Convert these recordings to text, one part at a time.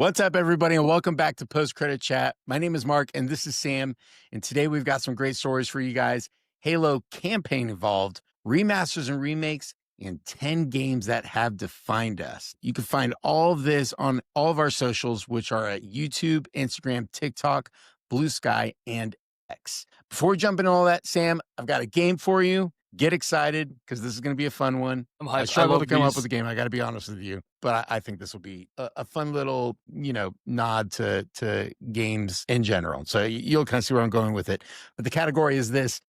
What's up, everybody, and welcome back to Post Credit Chat. My name is Mark, and this is Sam. And today we've got some great stories for you guys. Halo campaign involved, remasters and remakes, and 10 games that have defined us. You can find all of this on all of our socials, which are at YouTube, Instagram, TikTok, BlueSky, and X. Before we jump into all that, Sam, I've got a game for you. Get excited because this is going to be a fun one. I'm I hyped. struggled to come up with a game. I got to be honest with you, but I think this will be a fun little, nod to games in general. So you'll kind of see where I'm going with it. But the category is this: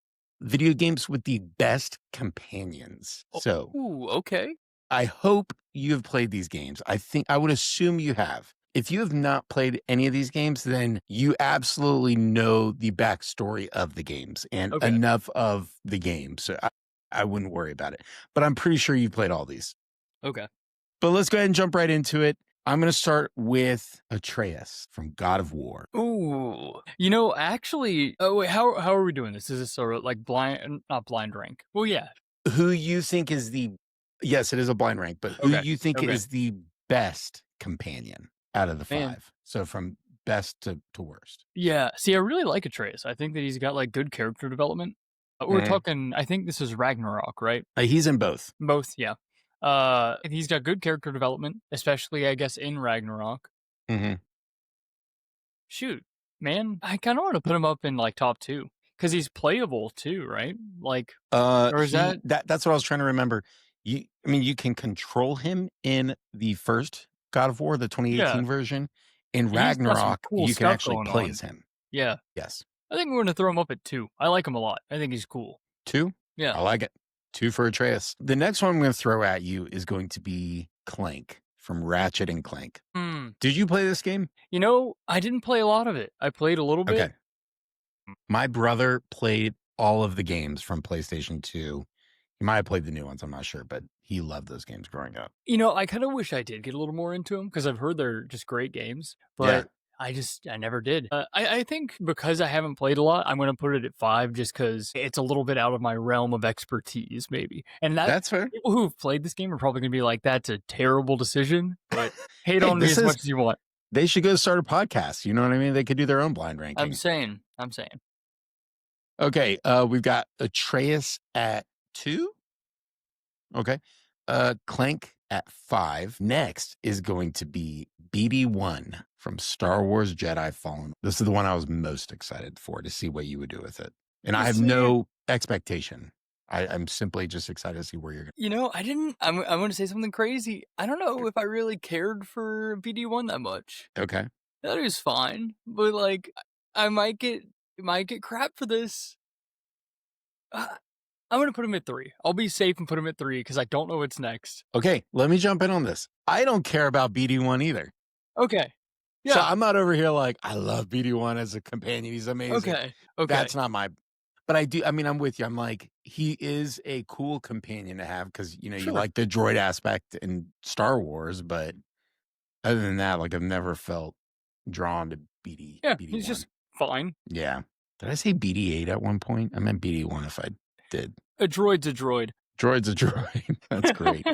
video games with the best companions. So, Ooh, okay. I hope you have played these games. I would assume you have. If you have not played any of these games, then you absolutely know the backstory of the games and Okay. enough of the game. So I wouldn't worry about it. But I'm pretty sure you've played all these. Okay. But let's go ahead and jump right into it. I'm going to start with Atreus from God of War. Ooh. Actually, wait, how are we doing this? Is this sort of like not blind rank? Well, yeah. Who you think is yes, it is a blind rank, but who Okay. you think Okay. is the best companion out of the Man. 5? So from best to worst. Yeah. See, I really like Atreus. I think that he's got like good character development. We're talking, I think this is Ragnarok, right? He's in both. Both, yeah. He's got good character development, especially, I guess, in Ragnarok. Mm-hmm. Shoot, man, I kind of want to put him up in like top 2 because he's playable too, right? Like, or is that's what I was trying to remember. You can control him in the first God of War, the 2018 version. In He's got some Ragnarok, cool you can stuff actually going play on. as him. Yeah. Yes. I think we're going to throw him up at 2. I like him a lot. I think he's cool. 2? Yeah. I like it. 2 for Atreus. The next one I'm going to throw at you is going to be Clank from Ratchet and Clank. Did you play this game? I didn't play a lot of it. I played a little bit. Okay. My brother played all of the games from PlayStation 2. He might have played the new ones, I'm not sure, but he loved those games growing up. I kind of wish I did get a little more into them because I've heard they're just great games, but I never did. I think because I haven't played a lot, I'm going to put it at 5 just because it's a little bit out of my realm of expertise, maybe. And that's fair. People who've played this game are probably going to be like, that's a terrible decision, but hate on me as much as you want. They should go start a podcast. You know what I mean? They could do their own blind ranking. I'm saying. Okay. We've got Atreus at 2. Okay. Clank at 5. Next is going to be BD1 from Star Wars Jedi Fallen. This is the one I was most excited for to see what you would do with it. And I have no expectation. I'm simply just excited to see where you're going. I'm going to say something crazy. I don't know if I really cared for BD1 that much. Okay. That is fine, but like I might get crap for this. I'm going to put him at 3. I'll be safe and put him at 3 because I don't know what's next. Okay, let me jump in on this. I don't care about BD1 either. Okay. Yeah. So I'm not over here like, I love BD1 as a companion. He's amazing. Okay. That's not but I do. I mean, I'm with you. I'm like, he is a cool companion to have because, you like the droid aspect in Star Wars. But other than that, like, I've never felt drawn to BD. Yeah, BD1. he's just fine. Yeah. Did I say BD8 at one point? I meant BD1 if I did. A droid's a droid. Droid's a droid. That's great.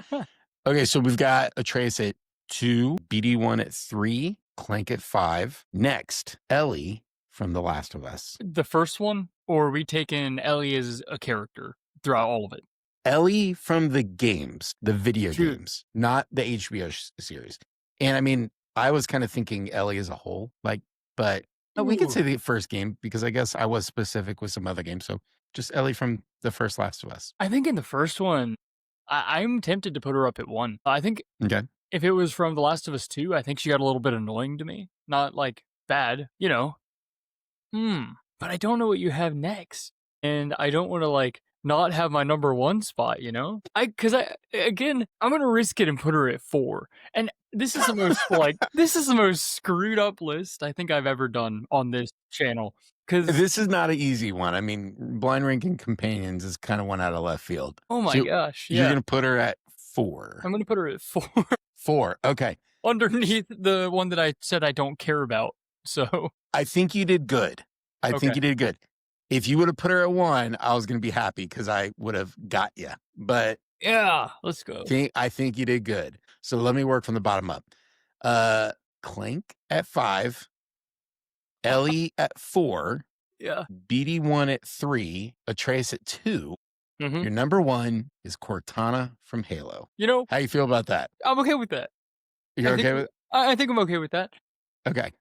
Okay, so we've got Atreus at 2, BD1 at 3, Clank at 5. Next, Ellie from The Last of Us. The first one, or are we taking Ellie as a character throughout all of it? Ellie from the games, the video games, not the HBO series. And I mean, I was kind of thinking Ellie as a whole, but we could say the first game because I guess I was specific with some other games. So just Ellie from the first Last of Us. I think in the first one, I'm tempted to put her up at 1. I think if it was from The Last of Us 2, I think she got a little bit annoying to me. Not like bad, But I don't know what you have next. And I don't want to not have my number 1 spot, I'm going to risk it and put her at 4. And this is the most screwed up list I think I've ever done on this channel. Because this is not an easy one. I mean, blind ranking companions is kind of one out of left field. Oh my gosh. Yeah. You're going to put her at 4. I'm going to put her at 4. 4. Okay. Underneath the one that I said I don't care about. So I think you did good. I think you did good. If you would have put her at 1, I was going to be happy because I would have got you. But yeah, let's go. I think you did good. So let me work from the bottom up. Clank at 5, Ellie at 4, Yeah. BD1 at 3, Atreus at 2. Mm-hmm. Your number 1 is Cortana from Halo. You know, How you feel about that? I'm okay with that. You're okay with it? I think I'm okay with that. Okay.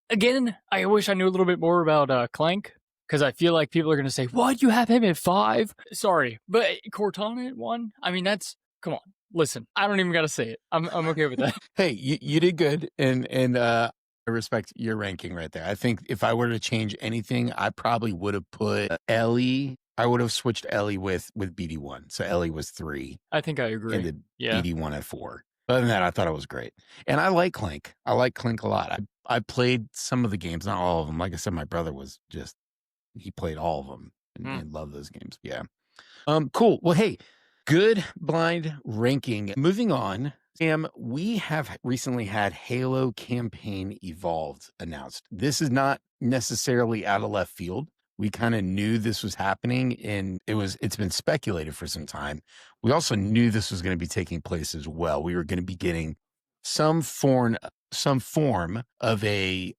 Again, I wish I knew a little bit more about Clank, because I feel like people are going to say, "What? You have him at 5?" Sorry, but Cortana at 1. I mean, come on. Listen, I don't even got to say it. I'm okay with that. Hey, you did good, and I respect your ranking right there. I think if I were to change anything, I probably would have put Ellie. I would have switched Ellie with BD1. So Ellie was 3 I think I agree. and the Yeah. BD1 at 4. Other than that, I thought it was great. And I like Clank. I like Clank a lot. I played some of the games, not all of them. Like I said, my brother he played all of them and loved those games. Yeah. Cool. Well, hey, good blind ranking. Moving on, Sam, we have recently had Halo Campaign Evolved announced. This is not necessarily out of left field. We kind of knew this was happening, and it's been speculated for some time. We also knew this was going to be taking place as well. We were going to be getting some form of a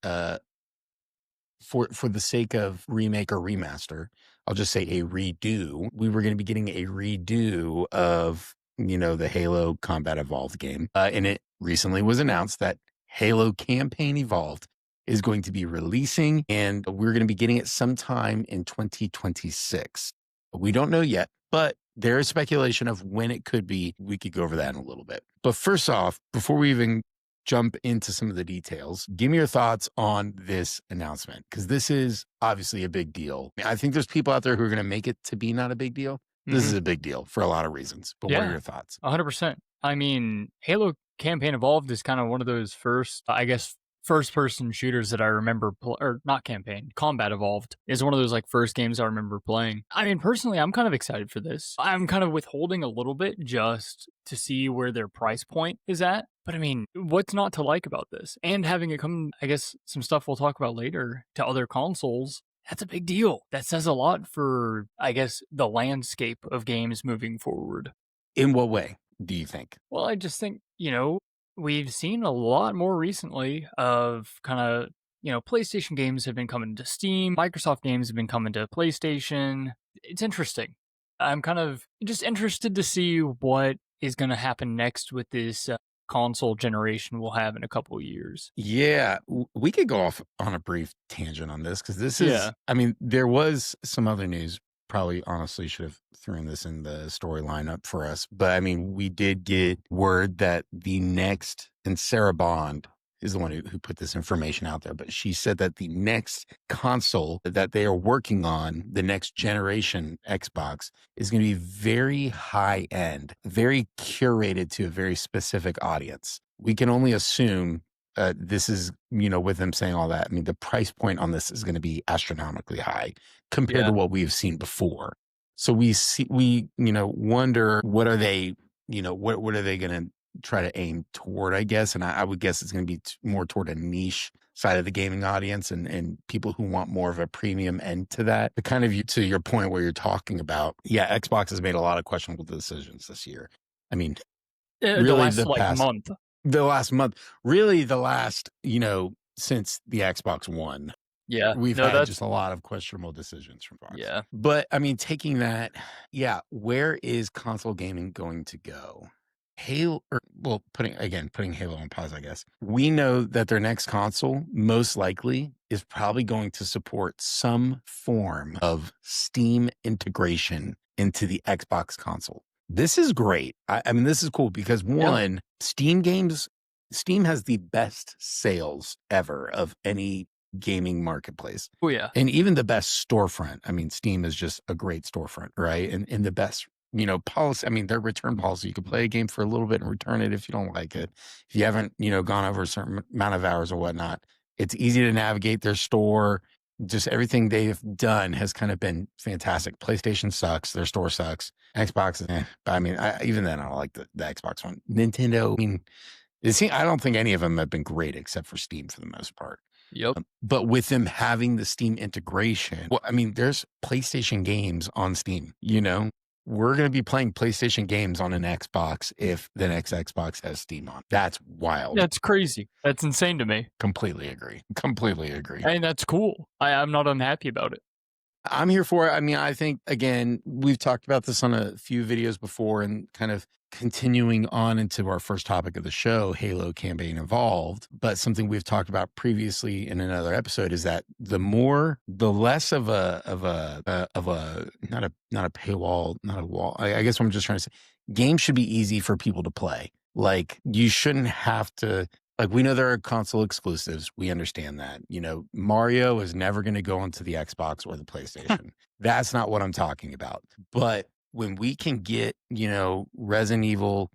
for the sake of remake or remaster, I'll just say a redo. We were going to be getting a redo of, the Halo Combat Evolved game. And it recently was announced that Halo Campaign Evolved is going to be releasing, and we're going to be getting it sometime in 2026. We don't know yet, but there is speculation of when it could be. We could go over that in a little bit. But first off, before we even jump into some of the details, give me your thoughts on this announcement, because this is obviously a big deal. I think there's people out there who are going to make it to be not a big deal. This is a big deal for a lot of reasons. But what are your thoughts? 100%. I mean, Halo Campaign Evolved is kind of one of those first-person shooters that I remember, or not campaign, Combat Evolved is one of those first games I remember playing. I mean, personally, I'm kind of excited for this. I'm kind of withholding a little bit just to see where their price point is at. But I mean, what's not to like about this? And having it come, I guess, some stuff we'll talk about later to other consoles, that's a big deal. That says a lot for, I guess, the landscape of games moving forward. In what way do you think? Well, I just think, we've seen a lot more recently of kind of, PlayStation games have been coming to Steam, Microsoft games have been coming to PlayStation. It's interesting. I'm kind of just interested to see what is going to happen next with this console generation we'll have in a couple of years. Yeah, we could go off on a brief tangent on this, because this is, I mean, there was some other news. Probably honestly should have thrown this in the storyline up for us. But I mean, we did get word that the next, and Sarah Bond is the one who put this information out there, but she said that the next console that they are working on, the next generation Xbox, is going to be very high end, very curated to a very specific audience. We can only assume this is, with them saying all that, I mean, the price point on this is going to be astronomically high compared to what we've seen before. So we wonder, what are they, what are they going to try to aim toward, I guess? And I would guess it's going to be more toward a niche side of the gaming audience and people who want more of a premium end to that. But kind of to your point where you're talking about, Xbox has made a lot of questionable decisions this year. I mean, really the last month, really the last, since the Xbox One. Yeah. We've had just a lot of questionable decisions from Fox. Yeah. But I mean, taking that, where is console gaming going to go? Putting Halo on pause, I guess. We know that their next console most likely is probably going to support some form of Steam integration into the Xbox console. This is great. I mean, this is cool because Steam has the best sales ever of any gaming marketplace. Oh yeah. And even the best storefront. I mean, Steam is just a great storefront, right? And the best, policy. I mean, their return policy, you can play a game for a little bit and return it if you don't like it. If you haven't, gone over a certain amount of hours or whatnot, it's easy to navigate their store. Just everything they've done has kind of been fantastic. PlayStation sucks. Their store sucks. Xbox, but I mean, even then, I don't like the Xbox one. Nintendo, I mean, I don't think any of them have been great except for Steam for the most part. Yep. But with them having the Steam integration, I mean, there's PlayStation games on Steam, we're going to be playing PlayStation games on an Xbox if the next Xbox has Steam on. That's wild. That's crazy. That's insane to me. Completely agree. Completely agree. And that's cool. I'm not unhappy about it. I'm here for it. I mean, I think, again, we've talked about this on a few videos before and kind of continuing on into our first topic of the show, Halo Campaign Evolved. But something we've talked about previously in another episode is that the less of a not a paywall, not a wall. I guess what I'm just trying to say, games should be easy for people to play. Like, you shouldn't have to. Like, we know there are console exclusives. We understand that. Mario is never going to go onto the Xbox or the PlayStation. That's not what I'm talking about. But when we can get, Resident Evil,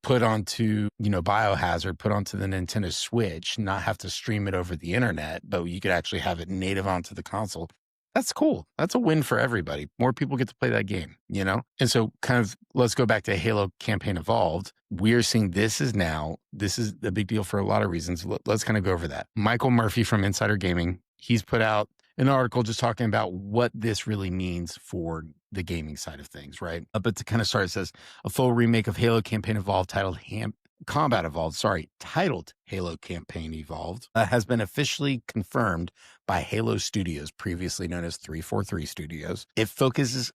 put onto, Biohazard, put onto the Nintendo Switch, not have to stream it over the internet, but you could actually have it native onto the console. That's cool. That's a win for everybody. More people get to play that game, And so kind of let's go back to Halo Campaign Evolved. We're seeing this is a big deal for a lot of reasons. Let's kind of go over that. Michael Murphy from Insider Gaming, he's put out an article just talking about what this really means for the gaming side of things, right? But to kind of start, it says a full remake of Halo Campaign Evolved titled Halo Campaign Evolved, has been officially confirmed by Halo Studios, previously known as 343 Studios. It focuses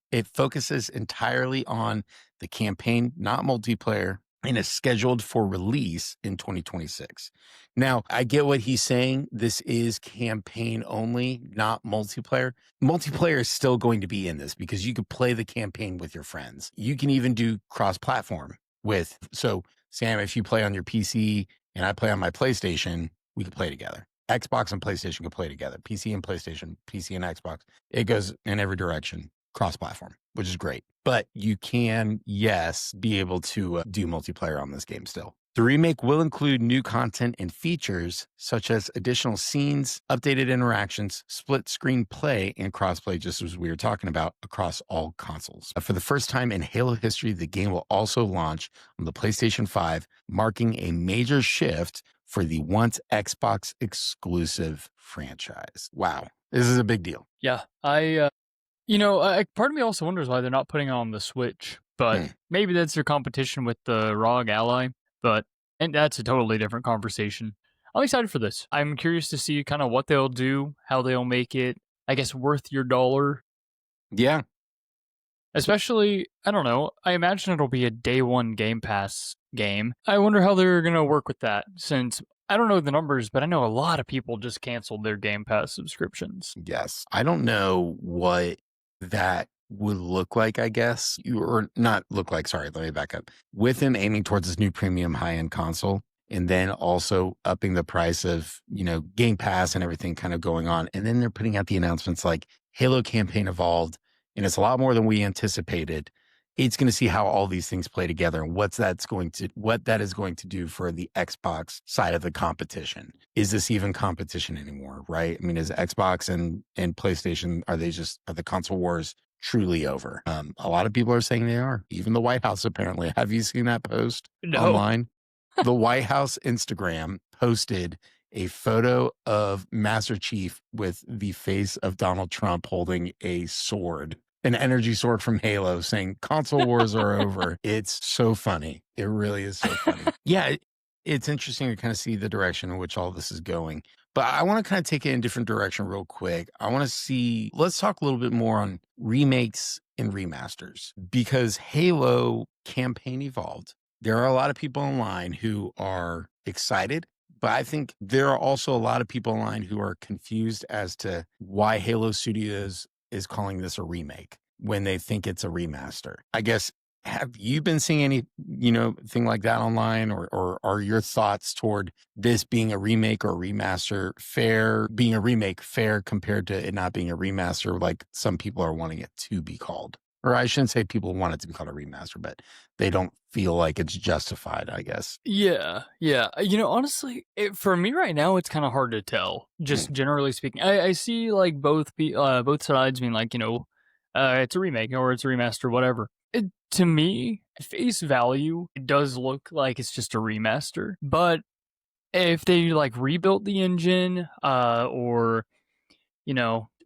entirely on the campaign, not multiplayer, and is scheduled for release in 2026. Now, I get what he's saying. This is campaign only, not multiplayer. Multiplayer is still going to be in this because you could play the campaign with your friends. You can even do cross-platform so Sam, if you play on your PC and I play on my PlayStation, we can play together. Xbox and PlayStation can play together. PC and PlayStation, PC and Xbox. It goes in every direction, cross-platform, which is great. But you can, yes, be able to do multiplayer on this game still. The remake will include new content and features such as additional scenes, updated interactions, split screen play, and crossplay, just as we were talking about, across all consoles. For the first time in Halo history, the game will also launch on the PlayStation 5, marking a major shift for the once Xbox exclusive franchise. Wow, this is a big deal. Yeah, part of me also wonders why they're not putting it on the Switch, but maybe that's their competition with the ROG Ally. And that's a totally different conversation. I'm excited for this. I'm curious to see kind of what they'll do, how they'll make it, I guess, worth your dollar. Yeah. Especially, I don't know, I imagine it'll be a day one Game Pass game. I wonder how they're going to work with that, since I don't know the numbers, but I know a lot of people just canceled their Game Pass subscriptions. Yes. I don't know what that would look like, I guess, or not look like, sorry, let me back up. With him aiming towards this new premium high-end console, and then also upping the price of, Game Pass and everything kind of going on. And then they're putting out the announcements like Halo Campaign Evolved, and it's a lot more than we anticipated. It's going to see how all these things play together and what that is going to do for the Xbox side of the competition. Is this even competition anymore, right? I mean, is Xbox and PlayStation, are the console wars truly over? A lot of people are saying they are. Even the White House, apparently. Have you seen that post online? The White House Instagram posted a photo of Master Chief with the face of Donald Trump holding a sword, an energy sword from Halo, saying console wars are over. It's so funny. It really is so funny. Yeah, it's interesting to kind of see the direction in which all this is going. But I want to kind of take it in a different direction real quick. Let's talk a little bit more on remakes and remasters, because Halo Campaign Evolved, there are a lot of people online who are excited, but I think there are also a lot of people online who are confused as to why Halo Studios is calling this a remake when they think it's a remaster. I guess, have you been seeing any, thing like that online, or are your thoughts toward this being a remake or a remaster being a remake fair compared to it not being a remaster, like some people are wanting it to be called? Or I shouldn't say people want it to be called a remaster, but they don't feel like it's justified, I guess. Yeah. Honestly, for me right now, it's kind of hard to tell, just generally speaking. I see like both sides being like, it's a remake or it's a remaster, whatever. To me, at face value, it does look like it's just a remaster. But if they like rebuilt the engine, or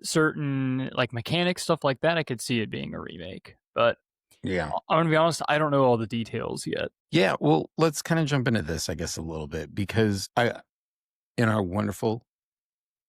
certain like mechanics, stuff like that, I could see it being a remake. But Yeah. I'm gonna be honest, I don't know all the details yet. Yeah. Well, let's kind of jump into this, I guess, a little bit because in our wonderful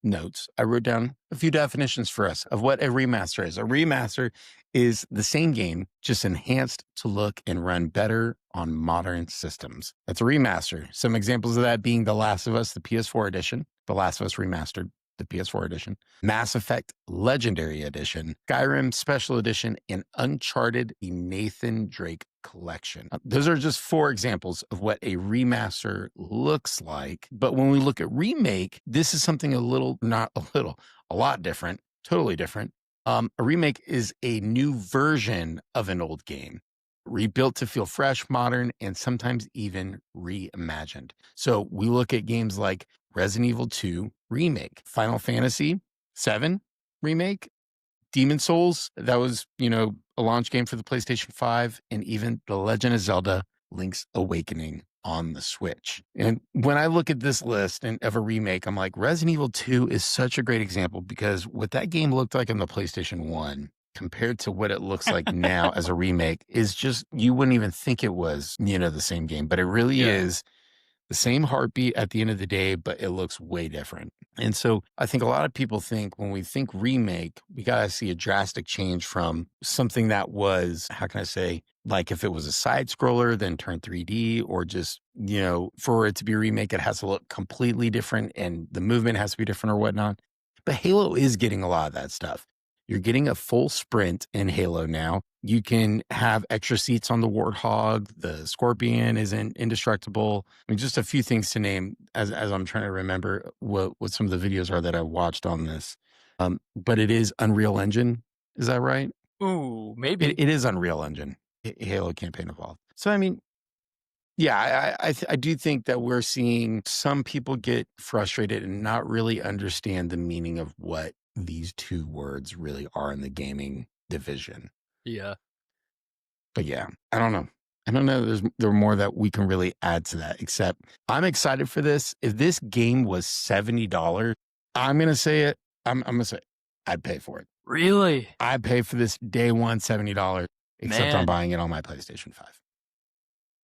notes, I wrote down a few definitions for us of what a remaster is. A remaster is the same game, just enhanced to look and run better on modern systems. That's a remaster. Some examples of that being The Last of Us, the PS4 edition, The Last of Us Remastered, the PS4 edition, Mass Effect Legendary Edition, Skyrim Special Edition, and Uncharted, the Nathan Drake Collection. Those are just 4 examples of what a remaster looks like. But when we look at remake, this is something a lot different, totally different. A remake is a new version of an old game, rebuilt to feel fresh, modern, and sometimes even reimagined. So we look at games like Resident Evil 2 Remake, Final Fantasy 7 Remake, Demon Souls, that was, a launch game for the PlayStation 5, and even The Legend of Zelda Link's Awakening on the Switch. And when I look at this list of a remake, I'm like, Resident Evil 2 is such a great example because what that game looked like on the PlayStation 1 compared to what it looks like now as a remake is just, you wouldn't even think it was, the same game, but it really is the same heartbeat at the end of the day, but it looks way different. And so I think a lot of people think when we think remake, we got to see a drastic change from something that was, how can I say, like if it was a side scroller, then turned 3D, or just, for it to be a remake, it has to look completely different and the movement has to be different or whatnot. But Halo is getting a lot of that stuff. You're getting a full sprint in Halo now. You can have extra seats on the Warthog. The Scorpion isn't indestructible. I mean, just a few things to name as I'm trying to remember what some of the videos are that I watched on this. But it is Unreal Engine. Is that right? Ooh, maybe. It is Unreal Engine. Halo campaign evolved. So, I mean, yeah, I do think that we're seeing some people get frustrated and not really understand the meaning of what these 2 words really are in the gaming division. Yeah. But yeah, I don't know. I don't know. There are more that we can really add to that, except I'm excited for this. If this game was $70, I'm going to say it. I'm going to say I'd pay for it. Really? I'd pay for this day one $70, except I'm Man. buying it on my PlayStation 5.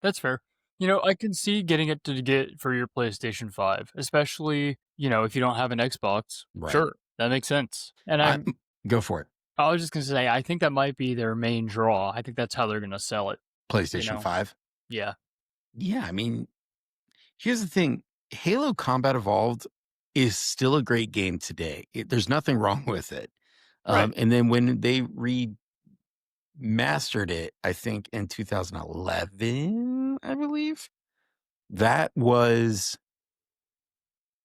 That's fair. I can see getting it to get for your PlayStation 5, especially, if you don't have an Xbox. Right. Sure, that makes sense. And Go for it. I was just gonna say, I think that might be their main draw. I think that's how they're gonna sell it. PlayStation 5. Yeah. Yeah, I mean, here's the thing. Halo Combat Evolved is still a great game today. There's nothing wrong with it. Right. And then when they remastered it, I think in 2011, I believe, that was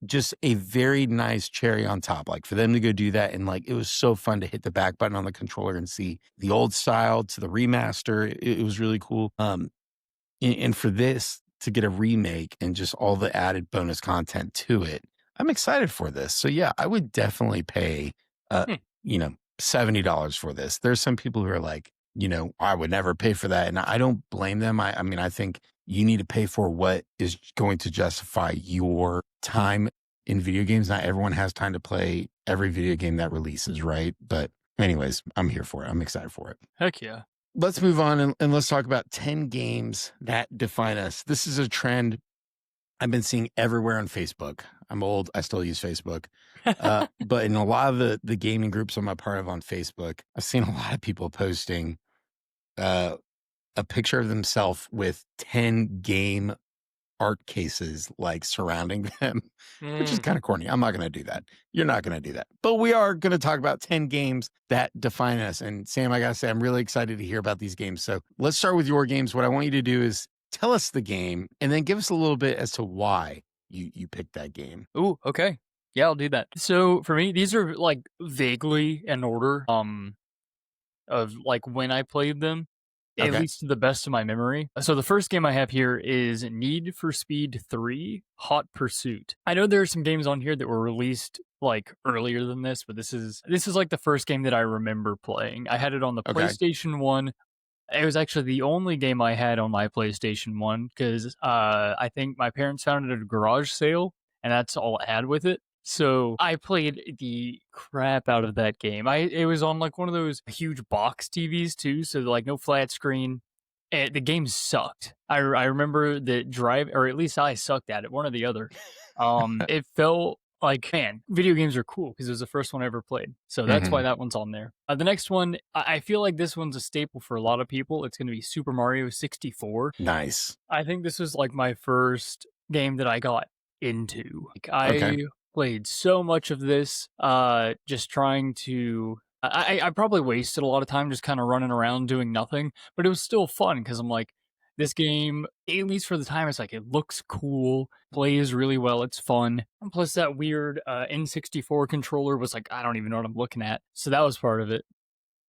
just a very nice cherry on top. Like for them to go do that, and like it was so fun to hit the back button on the controller and see the old style to the remaster. It was really cool. And for this to get a remake and just all the added bonus content to it, I'm excited for this. So yeah, I would definitely pay, Hmm. $70 for this. There's some people who are like, I would never pay for that. And I don't blame them. I mean, I think you need to pay for what is going to justify your time in video games. Not everyone has time to play every video game that releases, right? But anyways, I'm here for it. I'm excited for it. Heck yeah. Let's move on and let's talk about 10 games that define us. This is a trend I've been seeing everywhere on Facebook. I'm old. I still use Facebook. But in a lot of the gaming groups I'm a part of on Facebook, I've seen a lot of people posting a picture of themselves with 10 game art cases like surrounding them, which is kind of corny. I'm not going to do that. You're not going to do that. But we are going to talk about 10 games that define us. And Sam, I got to say, I'm really excited to hear about these games. So let's start with your games. What I want you to do is tell us the game and then give us a little bit as to why you picked that game. Ooh, okay. Yeah, I'll do that. So for me, these are like vaguely in order of like when I played them, at Okay. least to the best of my memory. So the first game I have here is Need for Speed 3 Hot Pursuit. I know there are some games on here that were released like earlier than this, but this is like the first game that I remember playing. I had it on the Okay. PlayStation 1. It was actually the only game I had on my PlayStation 1 because I think my parents found it at a garage sale and that's all it had with it. So I played the crap out of that game. It was on like one of those huge box TVs too, so like no flat screen. And the game sucked. I remember that drive, or at least I sucked at it, one or the other. It felt like, man, video games are cool because it was the first one I ever played. So that's why Mhm. that one's on there. The next one, I feel like this one's a staple for a lot of people. It's going to be Super Mario 64. Nice. I think this was like my first game that I got into. Like, Okay. I played so much of this, just trying to. I probably wasted a lot of time just kind of running around doing nothing, but it was still fun because I'm like, this game, at least for the time, it's like it looks cool, plays really well, it's fun. And plus, that weird N64 controller was like, I don't even know what I'm looking at. So that was part of it.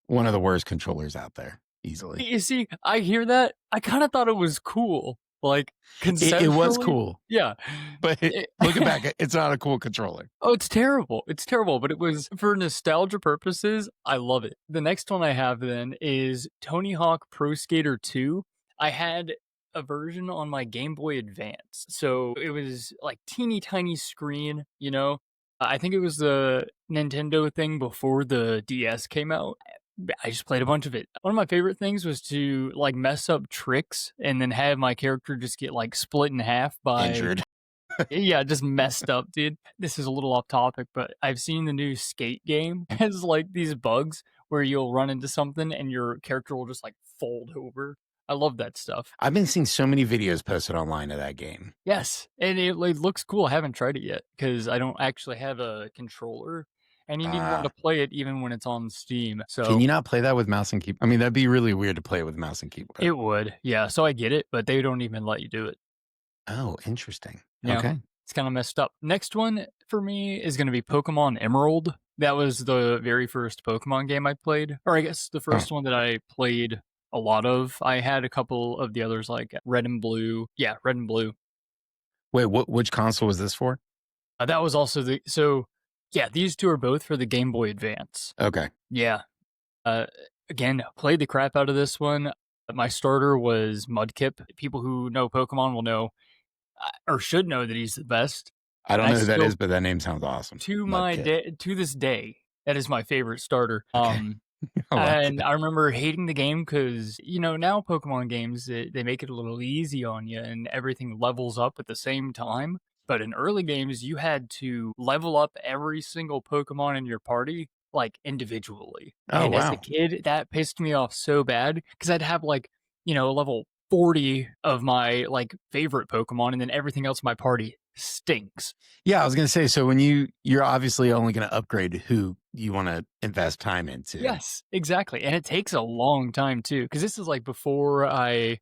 One of the worst controllers out there, easily. You see, I hear that. I kind of thought it was cool, like It was conceptually. cool, Yeah. but It- looking back, it's not a cool controller. oh, it's terrible. It's terrible, but it was for nostalgia purposes. I love it. The next one I have then is Tony Hawk Pro Skater 2. I had a version on my Game Boy Advance. So it was like teeny tiny screen, you know. I think it was the Nintendo thing before the DS came out. I just played a bunch of it. One of my favorite things was to like mess up tricks and then have my character just get like split in half by, Injured. yeah, just messed up, dude. This is a little off topic, but I've seen the new Skate game has like these bugs where you'll run into something and your character will just like fold over. I love that stuff. I've been seeing so many videos posted online of that game. Yes, and it like, looks cool. I haven't tried it yet because I don't actually have a controller, and you need one to Ah, play it even when it's on Steam. can So you not play that with mouse and keyboard? I mean, that'd be really weird to play it with mouse and keyboard. it would, yeah. So I get it, but they don't even let you do it. Oh, interesting. Yeah, Okay. it's kind of messed up. Next one for me is going to be Pokemon Emerald. That was the very first Pokemon game I played, or I guess the Huh. first one that I played a lot of. I had a couple of the others like Red and Blue. Yeah, Red and Blue. Wait, which console was this for? That was also the so. Yeah, these two are both for the Game Boy Advance. Okay. Yeah. Uh, Again, played the crap out of this one. My starter was Mudkip. People who know Pokemon will know, or should know that he's the best. I And don't I know who that still is, but that name sounds awesome. to my Mudkip. day to this day, that is my favorite starter. Okay. I like And it. I remember hating the game because, you know, now Pokemon games, they make it a little easy on you and everything levels up at the same time. But in early games, you had to level up every single Pokemon in your party, like individually. Oh, And as a wow. kid, that pissed me off so bad because I'd have like, you know, level 40 of my like favorite Pokemon and then everything else in my party stinks. Yeah, I was gonna say, so when you're obviously only gonna upgrade who you wanna invest time into. Yes, exactly, and it takes a long time too, because this is, like, before I,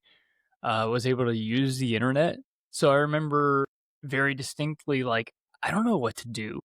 was able to use the internet, so I remember very distinctly, like, I don't know what to do.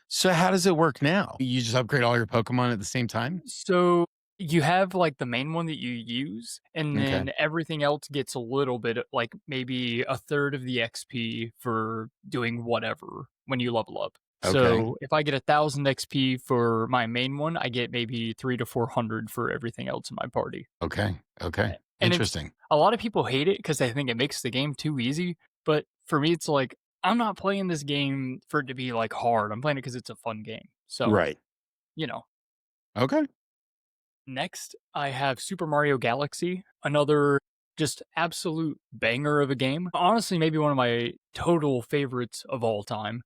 So how does it work now? You just upgrade all your Pokemon at the same time? So, you have, like, the main one that you use, and Okay. then everything else gets a little bit like, maybe a third of the XP for doing whatever when you level up. Okay. So, if I get 1,000 XP for my main one, I get maybe 3 to 400 for everything else in my party. Okay. Okay. And it's Interesting. a lot of people hate it because they think it makes the game too easy, but for me, it's like, I'm not playing this game for it to be, like, hard, I'm playing it because it's a fun game. So, Right. you know. Okay. Next, I have Super Mario Galaxy, another just absolute banger of a game. Honestly, maybe one of my total favorites of all time.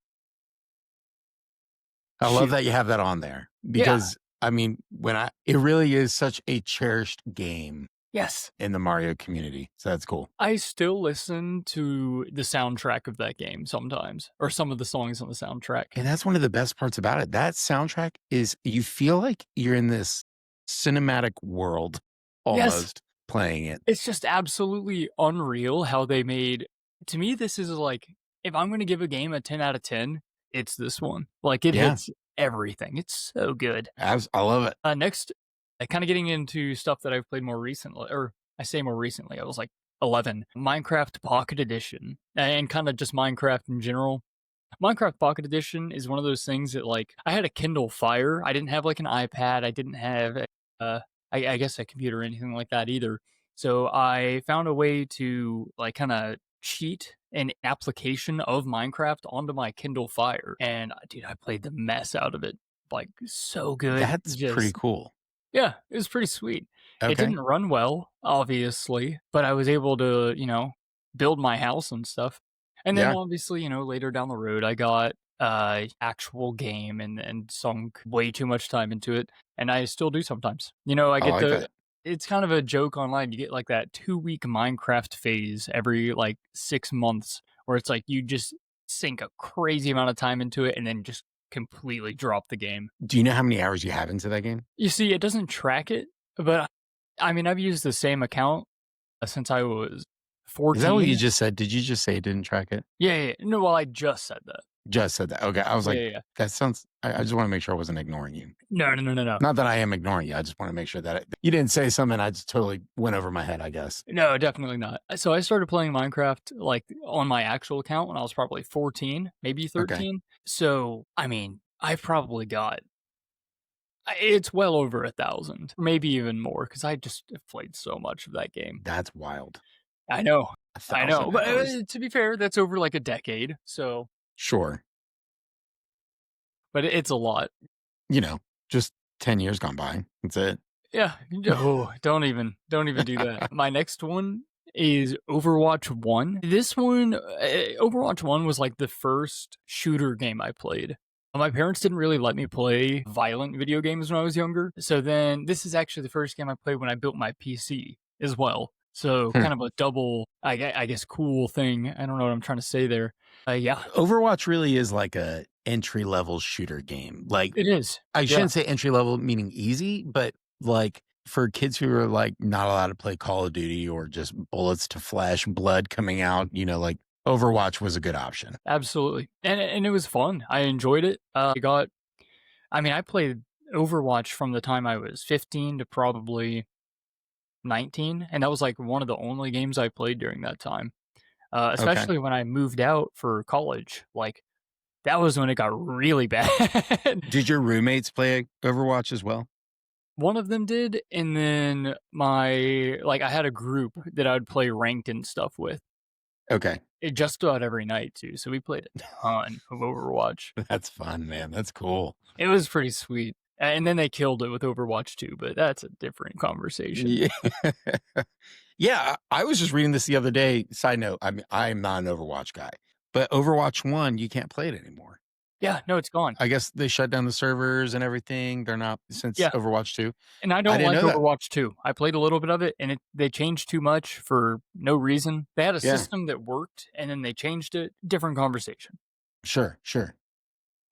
I love Shoot. that you have that on there Yeah. because I mean, it really is such a cherished game Yes. in the Mario community. So that's cool. I still listen to the soundtrack of that game sometimes, or some of the songs on the soundtrack. And that's one of the best parts about it. That soundtrack is you feel like you're in this cinematic world Yes. almost playing it. It's just absolutely unreal how they made to me, this is like, if I'm gonna give a game a 10 out of 10, it's this one. Like, it Yeah. hits everything. It's so good. I love it. Next, kinda getting into stuff that I've played more recently, or I say more recently, I was, like, 11. Minecraft Pocket Edition, and kinda just Minecraft in general. Minecraft Pocket Edition is one of those things that, like, I had a Kindle Fire. I didn't have, like, an iPad. I didn't have, uh, I guess a computer or anything like that either. So I found a way to, like, kinda cheat an application of Minecraft onto my Kindle Fire, and dude, I played the mess out of it. Like so good. That's pretty cool. Yeah, it was pretty sweet. It Okay. didn't run well, obviously, but I was able to, build my house and stuff. And then Yeah. obviously, later down the road, I got actual game and sunk way too much time into it, and I still do sometimes. I I get like that. it's kind of a joke online. You get like that 2-week Minecraft phase every like 6 months where it's like you just sink a crazy amount of time into it and then just completely drop the game. Do you know how many hours you have into that game? You see, it doesn't track it, but I mean, I've used the same account since I was Is that what you 14. just said? Did you just say it didn't track it? Yeah, yeah, yeah. No, well, I just said that. Just said that. Okay. I was Yeah, like, yeah, yeah. that sounds, I just want to make sure I wasn't ignoring you. No, no, no, no, no. Not that I am ignoring you. I just want to make sure that you didn't say something. I just totally went over my head, I guess. No, definitely not. So I started playing Minecraft like on my actual account when I was probably 14, maybe Okay. 13. So, I mean, I've probably got it's well over 1,000, maybe even more, because I just have played so much of that game. That's wild. I know, A I thousand know, but hours. to be fair, that's over like a decade. So, Sure. but it's a lot. You know, just 10 years gone by. That's it. Yeah. Oh, don't even do that. My next one is Overwatch 1. This one, Overwatch 1 was like the first shooter game I played. My parents didn't really let me play violent video games when I was younger. So then this is actually the first game I played when I built my PC as well. So Hmm. kind of a double, I guess, cool thing. I don't know what I'm trying to say there. Yeah, Overwatch really is like a entry level shooter game. Like, it is. I Yeah, shouldn't say entry level meaning easy, but like for kids who are like not allowed to play Call of Duty or just bullets to flesh, blood coming out, like Overwatch was a good option. absolutely. And it was fun. I enjoyed it. I played Overwatch from the time I was 15 to probably 19, and that was like one of the only games I played during that time. Okay. Especially when I moved out for college. Like that was when it got really bad. Did your roommates play Overwatch as well? One of them did, and then I had a group that I would play ranked and stuff with. Okay. It just about every night too, so we played a ton of Overwatch. That's fun, man. That's cool. It was pretty sweet. And then they killed it with Overwatch 2, but that's a different conversation. Yeah. Yeah. I was just reading this the other day. Side note, I'm not an Overwatch guy, but Overwatch 1, you can't play it anymore. Yeah, no, it's gone. I guess they shut down the servers and everything. They're not since Yeah, Overwatch 2. and I I don't didn't like know that. Overwatch 2. I played a little bit of it, and they changed too much for no reason. They had a Yeah. system that worked, and then they changed it. Different conversation. Sure. Sure.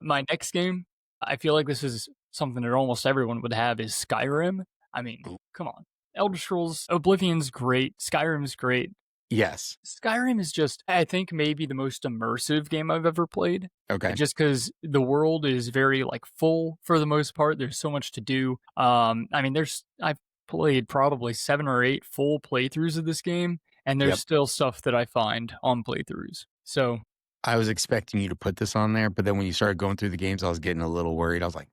My next game, I feel like this is something that almost everyone would have, is Skyrim. I mean, come on. Elder Scrolls Oblivion's great. Skyrim's great. Yes. Skyrim is just, I think, maybe the most immersive game I've ever played. Okay. Just because the world is very like full for the most part. There's so much to do. I've played probably 7 or 8 full playthroughs of this game, and there's Yep. still stuff that I find on playthroughs. So I was expecting you to put this on there, but then when you started going through the games, I was getting a little worried. I was like,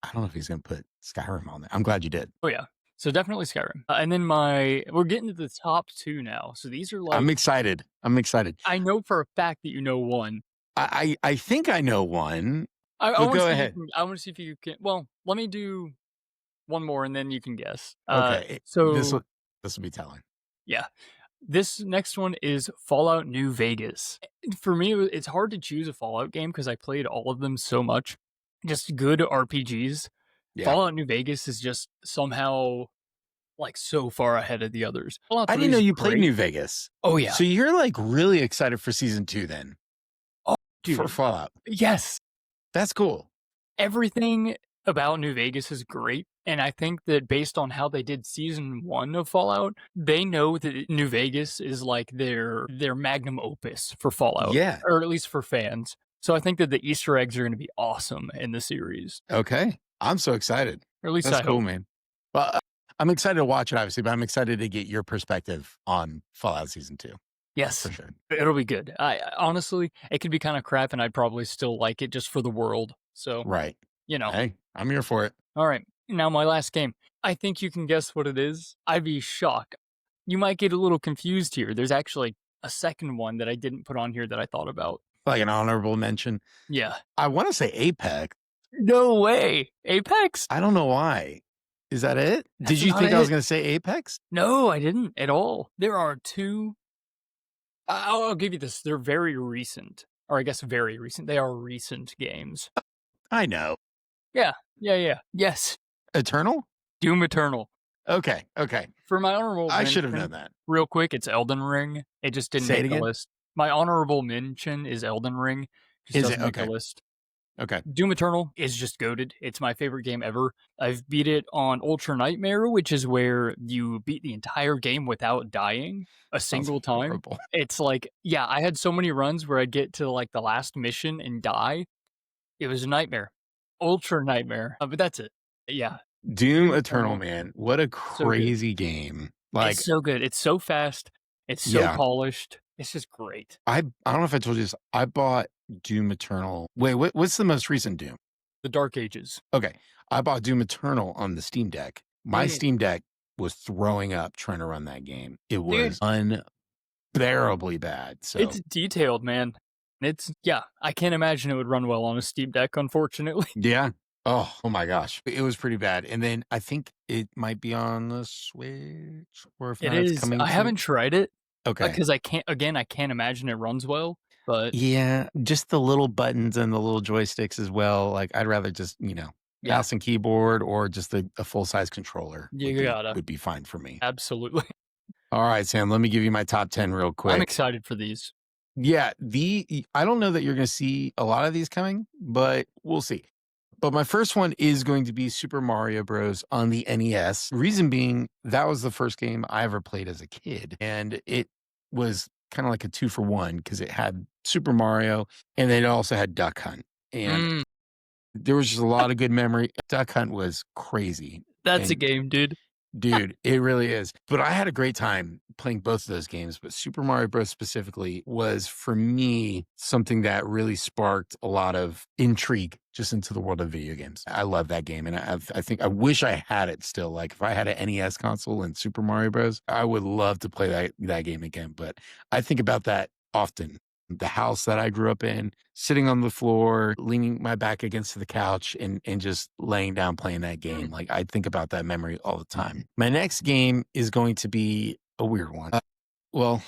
I don't know if he's going to put Skyrim on there. I'm glad you did. oh yeah. So definitely Skyrim. And then we're getting to the top 2 now. So these are like, I'm excited. I'm excited. I know for a fact that you know one. I think I know one, I but want to go see if ahead. I want to see if you can. Well, let me do one more and then you can guess. Okay. This So will be telling. yeah, this next one is Fallout New Vegas. For me, it's hard to choose a Fallout game because I played all of them so much. Just good RPGs. Yeah. Fallout New Vegas is just somehow like so far ahead of the others. Fallout I 3 didn't know is you played great. New Vegas. Oh yeah. So you're like really excited for season 2 then Oh, for dude. Fallout. Yes. That's cool. Everything about New Vegas is great. And I think that based on how they did season 1 of Fallout, they know that New Vegas is like their magnum opus for Fallout, Yeah. or at least for fans. So I think that the Easter eggs are going to be awesome in the series. Okay. I'm so excited. Or at least That's I cool, hope. man. Well, I'm excited to watch it, obviously, but I'm excited to get your perspective on Fallout Season 2, Yes, for sure. it'll be good. I honestly, it could be kind of crap, and I'd probably still like it just for the world. So, Right. you know. Hey, I'm here for it. All right, now my last game. I think you can guess what it is. I'd be shocked. You might get a little confused here. There's actually a second one that I didn't put on here that I thought about. Like an honorable mention. Yeah. I want to say Apex. No way. Apex? I don't know why. Is that it? That's Did you not think I was it. going to say Apex? No, I didn't at all. There are two. I'll give you this. They're very recent, or I guess very recent. They are recent games. I know. Yeah. Yes. Eternal? Doom Eternal. Okay. For my honorable I should have mention, known that. real quick, it's Elden Ring. It just didn't Say it make the again? list. My honorable mention is Elden Ring. Just Is it? doesn't make the Okay. list. Okay. Doom Eternal is just goated. It's my favorite game ever. I've beat it on Ultra Nightmare, which is where you beat the entire game without dying a Sounds single time. horrible. It's like, yeah, I had so many runs where I'd get to like the last mission and die. It was a nightmare. Ultra Nightmare. But that's it. Yeah. Doom Eternal, man. What a So good. crazy game. Like, It's so good. It's so fast. It's so Yeah. polished. It's just great. I don't know if I told you this. I bought Doom Eternal. Wait, what's the most recent Doom? The Dark Ages. Okay. I bought Doom Eternal on the Steam Deck. My Mm. Steam Deck was throwing up trying to run that game. It Dude. was unbearably bad. So It's detailed, man. Yeah, I can't imagine it would run well on a Steam Deck, unfortunately. yeah. Oh my gosh. It was pretty bad. And then I think it might be on the Switch, or if It not, it's is. coming I to- haven't tried it Okay. because I can't imagine it runs well, but Yeah, just the little buttons and the little joysticks as well. Like, I'd rather just, yeah, mouse and keyboard, or just a full-size controller you gotta. would be fine for me. Absolutely. All right, Sam, let me give you my top 10 real quick. I'm excited for these. Yeah, I don't know that you're going to see a lot of these coming, but we'll see. But my first one is going to be Super Mario Bros. On the NES. Reason being, that was the first game I ever played as a kid. And it was kind of like a 2-for-1 because it had Super Mario and then it also had Duck Hunt. And there was just a lot of good memory. Duck Hunt was crazy. That's a And game, dude. Dude, it really is. But I had a great time playing both of those games. But Super Mario Bros. Specifically was, for me, something that really sparked a lot of intrigue just into the world of video games. I love that game. And I think I wish I had it still. Like, if I had an NES console and Super Mario Bros., I would love to play that game again. But I think about that often. The house that I grew up in, sitting on the floor, leaning my back against the couch and just laying down playing that game. Like, I think about that memory all the time. My next game is going to be a weird one. Let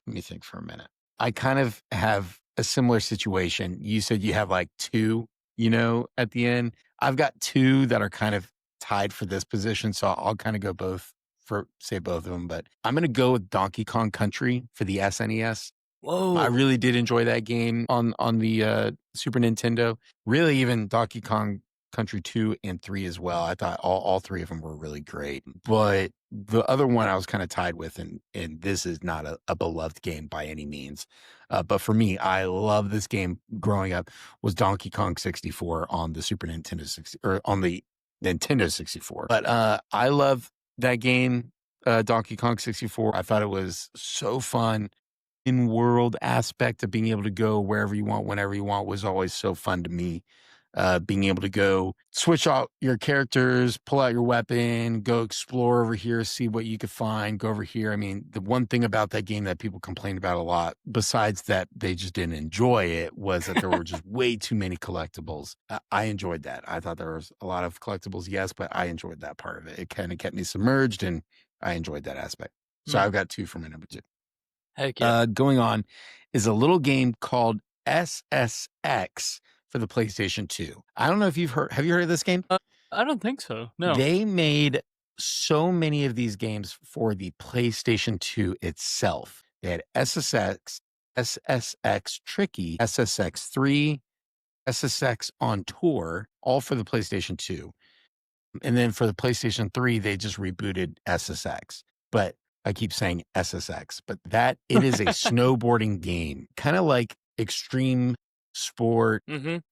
me think for a minute. I kind of have a similar situation. You said you have like two, at the end. I've got two that are kind of tied for this position. So I'll kind of go both of them. But I'm going to go with Donkey Kong Country for the SNES. Whoa. I really did enjoy that game on the Super Nintendo. Really, even Donkey Kong Country 2 and 3 as well. I thought all three of them were really great. But the other one I was kind of tied with, and this is not a beloved game by any means. But for me, I love this game growing up, was Donkey Kong 64 on the Super Nintendo or on the Nintendo 64. But I love that game, Donkey Kong 64. I thought it was so fun. In-world aspect of being able to go wherever you want, whenever you want, was always so fun to me. Being able to go switch out your characters, pull out your weapon, go explore over here, see what you could find, go over here. I mean, the one thing about that game that people complained about a lot, besides that they just didn't enjoy it, was that there were just way too many collectibles. I enjoyed that. I thought there was a lot of collectibles, yes, but I enjoyed that part of it. It kind of kept me submerged, and I enjoyed that aspect. So I've got two for my number two. Heck yeah. Going on is a little game called SSX for the PlayStation 2. I don't know if have you heard of this game? I don't think so. No. They made so many of these games for the PlayStation 2 itself. They had SSX, SSX Tricky, SSX 3, SSX on Tour, all for the PlayStation 2. And then for the PlayStation 3, they just rebooted SSX. But I keep saying SSX, but it is a snowboarding game, kind of like extreme sport,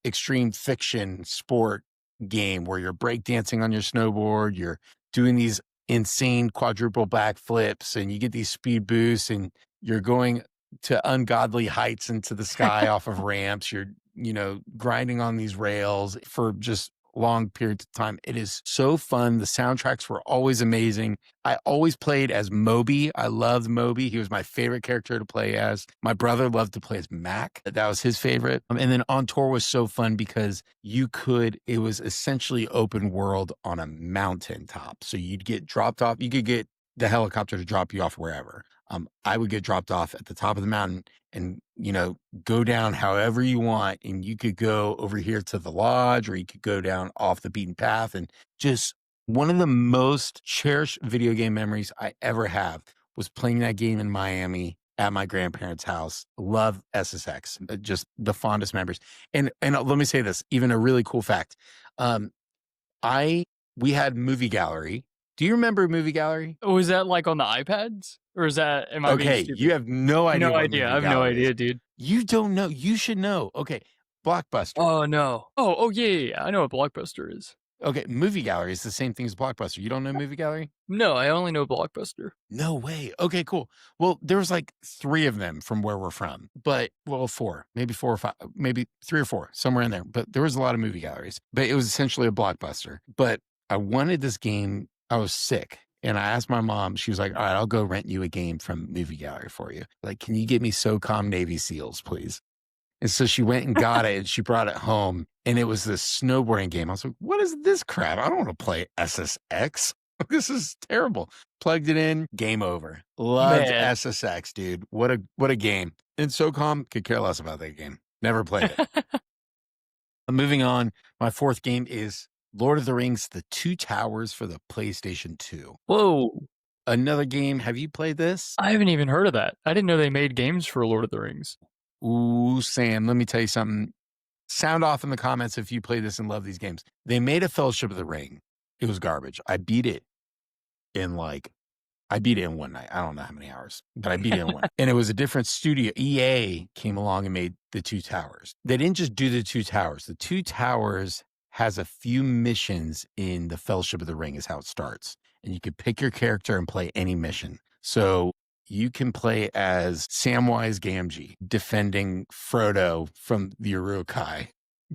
extreme fiction sport game where you're breakdancing on your snowboard, you're doing these insane quadruple backflips, and you get these speed boosts, and you're going to ungodly heights into the sky off of ramps. You're, grinding on these rails for just long periods of time. It is so fun. The soundtracks were always amazing. I always played as Moby. I loved Moby. He was my favorite character to play as. My brother loved to play as Mac. That was his favorite. And then On Tour was so fun because it was essentially open world on a mountaintop. So you'd get dropped off. You could get the helicopter to drop you off wherever. I would get dropped off at the top of the mountain and, go down however you want. And you could go over here to the lodge, or you could go down off the beaten path. And just one of the most cherished video game memories I ever have was playing that game in Miami at my grandparents' house. Love SSX, just the fondest memories. And let me say this, even a really cool fact. We had Movie Gallery. Do you remember Movie Gallery? Oh, is that like on the iPads? Or is that, am I being Okay, stupid? you have no idea. No what idea. Movie I have no Gallery idea, is. dude. You don't know. You should know. Okay, Blockbuster. Oh, no. Oh, yeah. I know what Blockbuster is. Okay, Movie Gallery is the same thing as Blockbuster. You don't know Movie Gallery? No, I only know Blockbuster. No way. Okay, cool. Well, there was like 3 of them from where we're from, but 4, maybe 4 or 5, maybe 3 or 4, somewhere in there. But there was a lot of movie galleries, but it was essentially a Blockbuster. But I wanted this game. I was sick. And I asked my mom, she was like, all right, I'll go rent you a game from Movie Gallery for you. Like, can you get me SOCOM Navy SEALs, please? And so she went and got it and she brought it home. And it was this snowboarding game. I was like, what is this crap? I don't want to play SSX. This is terrible. Plugged it in, game over. Loved SSX, dude. What a game. And SOCOM could care less about that game. Never played it. Moving on, my 4th game is Lord of the Rings, The Two Towers for the PlayStation 2. Whoa. Another game. Have you played this? I haven't even heard of that. I didn't know they made games for Lord of the Rings. Ooh, Sam, let me tell you something. Sound off in the comments if you play this and love these games. They made a Fellowship of the Ring. It was garbage. I beat it in one night. I don't know how many hours, but I beat it in one. And it was a different studio. EA came along and made The Two Towers. They didn't just do The Two Towers. The Two Towers has a few missions in the Fellowship of the Ring is how it starts. And you can pick your character and play any mission. So you can play as Samwise Gamgee defending Frodo from the Uruk-hai,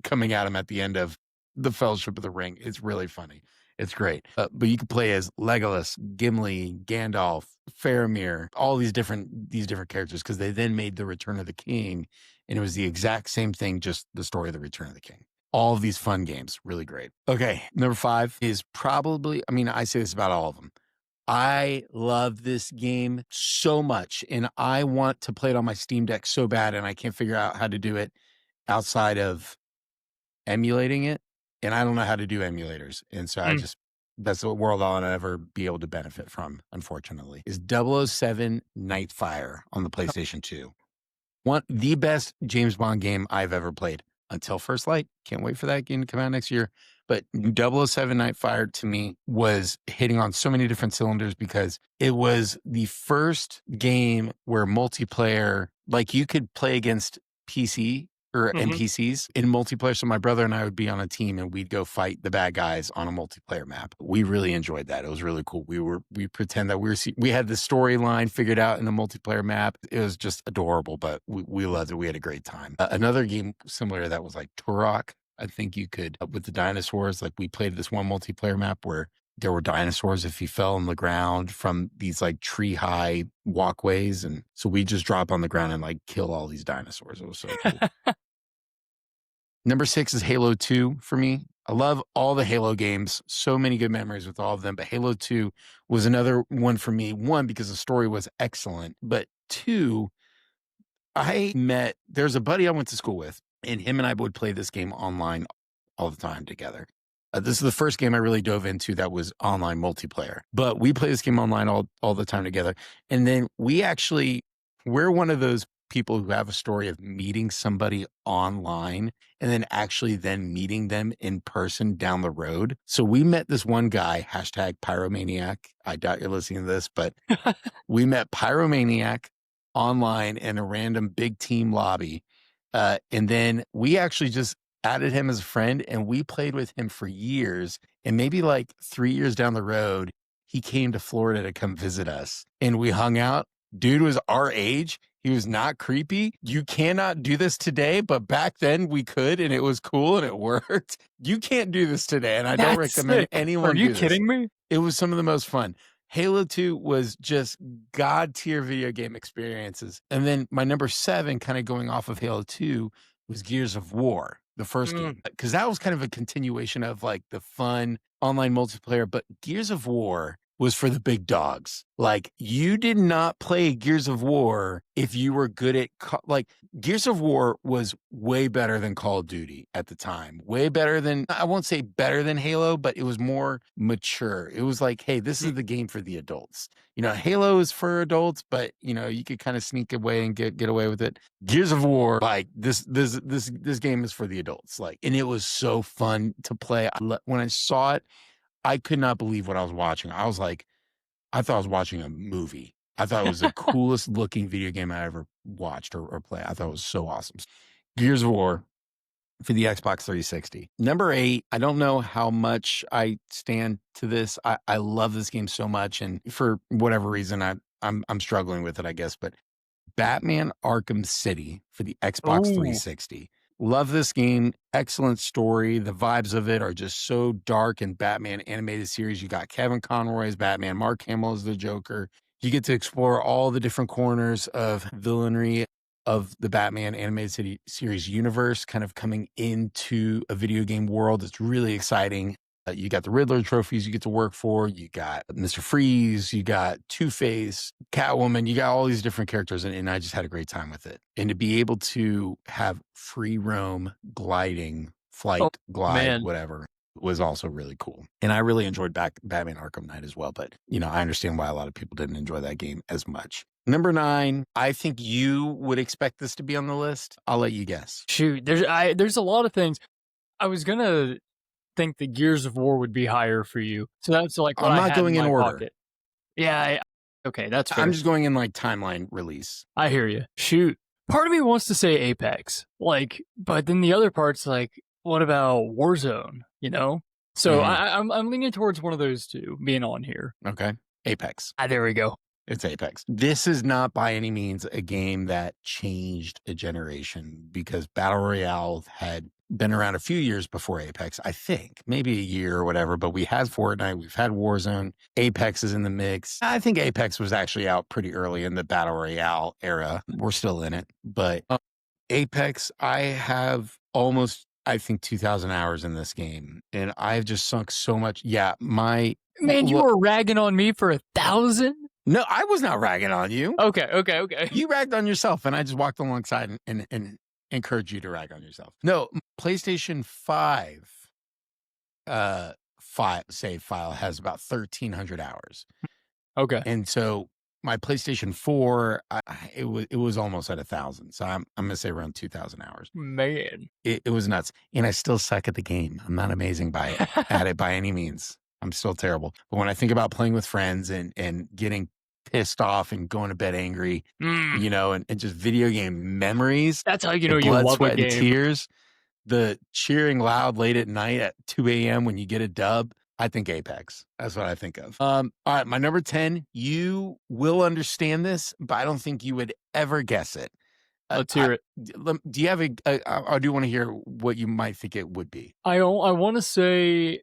coming at him at the end of the Fellowship of the Ring. It's really funny. It's great. But you can play as Legolas, Gimli, Gandalf, Faramir, all these different characters, because they then made the Return of the King, and it was the exact same thing, just the story of the Return of the King. All of these fun games, really great. Okay, number 5 is probably, I say this about all of them. I love this game so much, and I want to play it on my Steam Deck so bad, and I can't figure out how to do it outside of emulating it, and I don't know how to do emulators. And so that's the world I'll ever be able to benefit from, unfortunately, is 007 Nightfire on the PlayStation 2. The best James Bond game I've ever played until First Light. Can't wait for that game to come out next year. But 007 Nightfire to me was hitting on so many different cylinders because it was the first game where multiplayer, like you could play against PC or NPCs in multiplayer. So my brother and I would be on a team and we'd go fight the bad guys on a multiplayer map. We really enjoyed that. It was really cool. We pretend that we had the storyline figured out in the multiplayer map. It was just adorable, but we loved it. We had a great time. Another game similar to that was like Turok. I think you could, with the dinosaurs, like we played this one multiplayer map where there were dinosaurs if you fell on the ground from these like tree high walkways. And so we just drop on the ground and like kill all these dinosaurs. It was so cool. Number 6 is Halo 2 for me. I love all the Halo games. So many good memories with all of them. But Halo 2 was another one for me. 1, because the story was excellent. But 2, there's a buddy I went to school with, and him and I would play this game online all the time together. This is the first game I really dove into that was online multiplayer. But we play this game online all the time together. And then we're one of those people who have a story of meeting somebody online and then actually then meeting them in person down the road. So we met this one guy, #Pyromaniac. I doubt you're listening to this, but we met Pyromaniac online in a random big team lobby. And then we actually just added him as a friend and we played with him for years. And maybe like 3 years down the road, he came to Florida to come visit us and we hung out. Dude was our age. He was not creepy. You cannot do this today, but back then we could, and it was cool and it worked. You can't do this today, and I don't That's recommend sick. anyone Are you do this. kidding me? It was some of the most fun. Halo 2 was just god tier video game experiences. And then my number 7, kind of going off of Halo 2, was Gears of War, the first game. Because that was kind of a continuation of like the fun online multiplayer. But Gears of War was for the big dogs. Like, you did not play Gears of War if you were good at like Gears of War was way better than Call of Duty at the time. Way better than, I won't say better than Halo, but it was more mature. It was like, hey, this is the game for the adults. You know, Halo is for adults, but you know, you could kind of sneak away and get away with it. Gears of War, like this game is for the adults. Like, and it was so fun to play. When I saw it, I could not believe what I was watching. I was like, I thought I was watching a movie. I thought it was the coolest looking video game I ever watched or played. I thought it was so awesome. Gears of War for the Xbox 360. Number 8, I don't know how much I stand to this. I love this game so much, and for whatever reason, I'm struggling with it, I guess. But Batman Arkham City for the Xbox 360. Love this game. Excellent story. The vibes of it are just so dark and Batman animated series. You got Kevin Conroy as Batman, Mark Hamill as the Joker. You get to explore all the different corners of villainy of the Batman animated series universe, kind of coming into a video game world. It's really exciting. You got the Riddler trophies you get to work for. You got Mr. Freeze. You got Two-Face, Catwoman. You got all these different characters, and I just had a great time with it. And to be able to have free roam, gliding, flight, glide, whatever, was also really cool. And I really enjoyed Batman Arkham Knight as well. But, you know, I understand why a lot of people didn't enjoy that game as much. Number 9, I think you would expect this to be on the list. I'll let you guess. Shoot, there's a lot of things. I was gonna think that Gears of War would be higher for you, so that's like what I'm I not had going in order. Pocket. Yeah, okay, that's fair. I'm just going in like timeline release. I hear you. Shoot, part of me wants to say Apex, like, but then the other part's like, what about Warzone? You know, so I'm leaning towards one of those two being on here. Okay, Apex. There we go. It's Apex. This is not by any means a game that changed a generation, because Battle Royale had been around a few years before Apex, I think, maybe a year or whatever, but we had Fortnite, we've had Warzone, Apex is in the mix. I think Apex was actually out pretty early in the Battle Royale era. We're still in it, but Apex, I have almost, I think, 2,000 hours in this game, and I've just sunk so much. Yeah, Man, you were ragging on me for 1,000? No, I was not ragging on you. Okay. You ragged on yourself, and I just walked alongside and encourage you to rag on yourself. No, PlayStation 5 save file has about 1,300 hours. Okay. And so my PlayStation 4, it was almost at 1,000. So I'm gonna say around 2,000 hours. Man, it was nuts, and I still suck at the game. I'm not amazing at it by any means. I'm still terrible. But when I think about playing with friends and getting pissed off and going to bed angry, you know, and just video game memories. That's how you know you blood, love sweat, a game. And tears, the cheering loud late at night at 2 a.m. when you get a dub. I think Apex. That's what I think of. All right, my number 10, you will understand this, but I don't think you would ever guess it. Let's hear it. Do you have I do want to hear what you might think it would be. I want to say,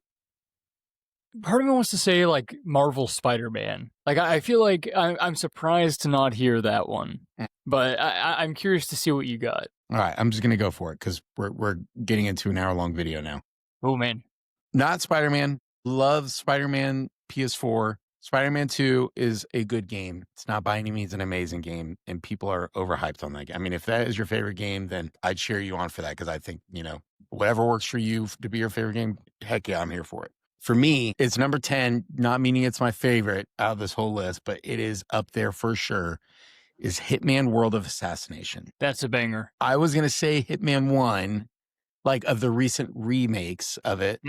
part of me wants to say like Marvel Spider-Man. Like I feel like I'm surprised to not hear that one, but I'm curious to see what you got. All right, I'm just gonna go for it because we're getting into an hour-long video now. Oh man, not Spider-Man. Love Spider-Man PS4. Spider-Man 2 is a good game. It's not by any means an amazing game, and people are overhyped on that game. I mean, if that is your favorite game, then I'd cheer you on for that, because I think, you know, whatever works for you to be your favorite game, heck yeah, I'm here for it. For me, it's number 10, not meaning it's my favorite out of this whole list, but it is up there for sure, is Hitman World of Assassination. That's a banger. I was going to say Hitman 1, like of the recent remakes of it,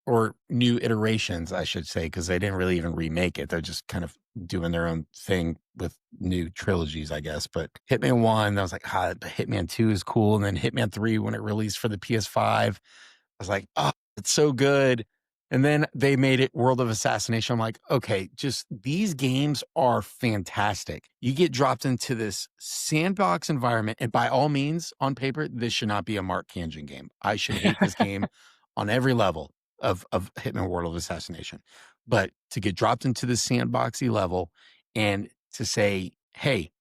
or new iterations, I should say, because they didn't really even remake it. They're just kind of doing their own thing with new trilogies, I guess. But Hitman 1, I was like, but Hitman 2 is cool. And then Hitman 3, when it released for the PS5, I was like, oh, it's so good. And then they made it World of Assassination. I'm like, okay, just these games are fantastic. You get dropped into this sandbox environment, and by all means, on paper, this should not be a Mark Kangen game. I should hate this game on every level of Hitman World of Assassination. But to get dropped into this sandboxy level and to say, hey,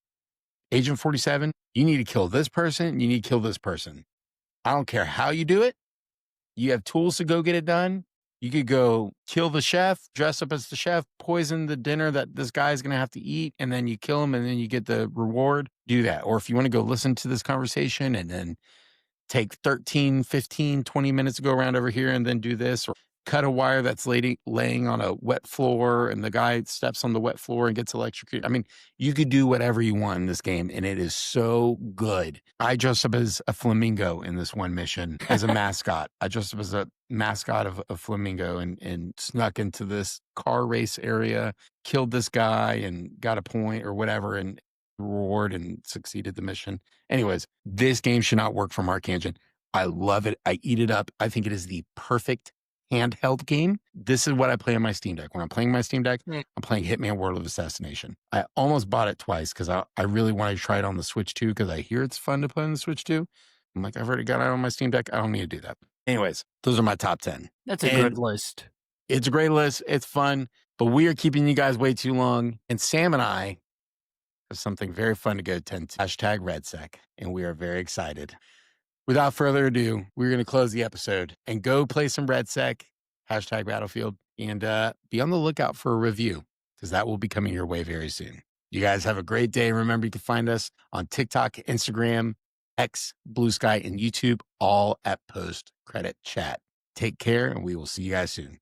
Agent 47, you need to kill this person, you need to kill this person. I don't care how you do it. You have tools to go get it done. You could go kill the chef, dress up as the chef, poison the dinner that this guy's going to have to eat, and then you kill him and then you get the reward. Do that. Or if you want to go listen to this conversation and then take 13, 15, 20 minutes to go around over here and then do this, or cut a wire that's laying on a wet floor and the guy steps on the wet floor and gets electrocuted. I mean, you could do whatever you want in this game, and it is so good. I dressed up as a flamingo in this one mission as a mascot. I dressed up as a mascot of a flamingo and snuck into this car race area, killed this guy and got a point or whatever and reward and succeeded the mission. Anyways, this game should not work for Mark Kangen. I love it. I eat it up. I think it is the perfect handheld game. This is what I play on my Steam Deck. When I'm playing my Steam Deck, I'm playing Hitman World of Assassination. I almost bought it twice because I really wanted to try it on the Switch too, because I hear it's fun to play on the Switch too. I'm like, I've already got it on my Steam Deck. I don't need to do that. Anyways, those are my top 10. That's a good list. It's a great list. It's fun, but we are keeping you guys way too long. And Sam and I have something very fun to go tend to. Hashtag RedSec. And we are very excited. Without further ado, we're going to close the episode and go play some RedSec, hashtag Battlefield, and be on the lookout for a review, because that will be coming your way very soon. You guys have a great day. Remember, you can find us on TikTok, Instagram, X, BlueSky, and YouTube, all at Post Credit Chat. Take care, and we will see you guys soon.